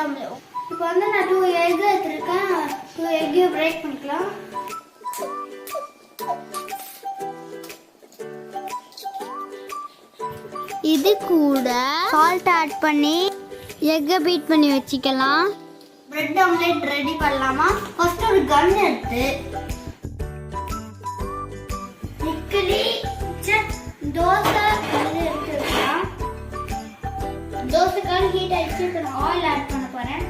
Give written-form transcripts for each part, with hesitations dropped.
omelet. இப்போ வந்து நான் 2 egg எடுத்துருக்கேன். 2 egg break பண்ணிக்கலாம். இது கூட salt add பண்ணி egg beat பண்ணி வச்சிக்கலாம். bread omelet ரெடி பண்ணலாமா? ஃபர்ஸ்ட் ஒரு கன் எடுத்து இட்லி தோசை கல் எடுத்துக்கலாம். தோசை கல் ஹீட் ஆயிடுச்சு. இப்போ நான் ஆயில் ஆட் பண்ண போறேன்.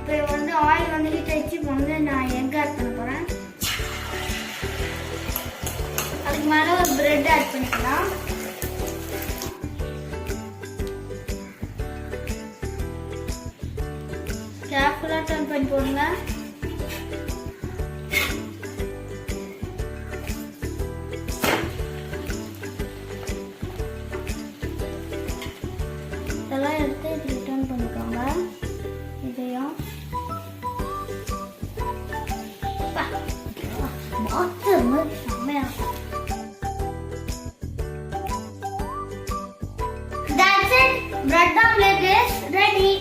இப்போ வந்து ஆயில் வந்து ஹீட் ஆயிடுச்சு. இப்போ வந்து நான் எக் ஆட் பண்ண போறேன். அதுக்கு மேல ஒரு பிரெட் ஆட் பண்ணிக்கலாம். கேர்ஃபுல்லா டர்ன் பண்ணி போடுங்க. இதெல்லாம் எடுத்து ரிட்டர்ன் பண்ணிக்கோங்க. இதையும் செம்மையா. That's it. Bread omelet is ready.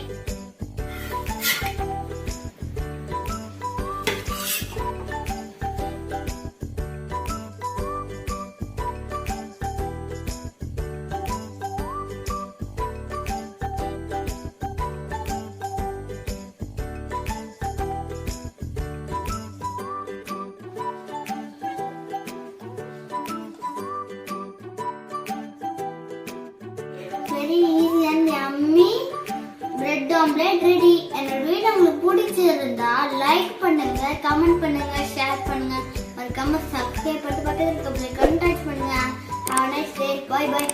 Very easy and yummy bread omelet ready. என்னோட வீடியோ உங்களுக்கு பிடிச்சிருந்தா லைக் பண்ணுங்க, கமெண்ட் பண்ணுங்க, ஷேர் பண்ணுங்க, மறக்காம சப்ஸ்கிரைப் பண்ணி பக்கத்துல இருக்க பெல் ஐகானை டச் பண்ணுங்க. Have a nice day. Bye bye.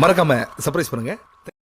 மறக்காம சர்ப்ரைஸ் பண்ணுங்க.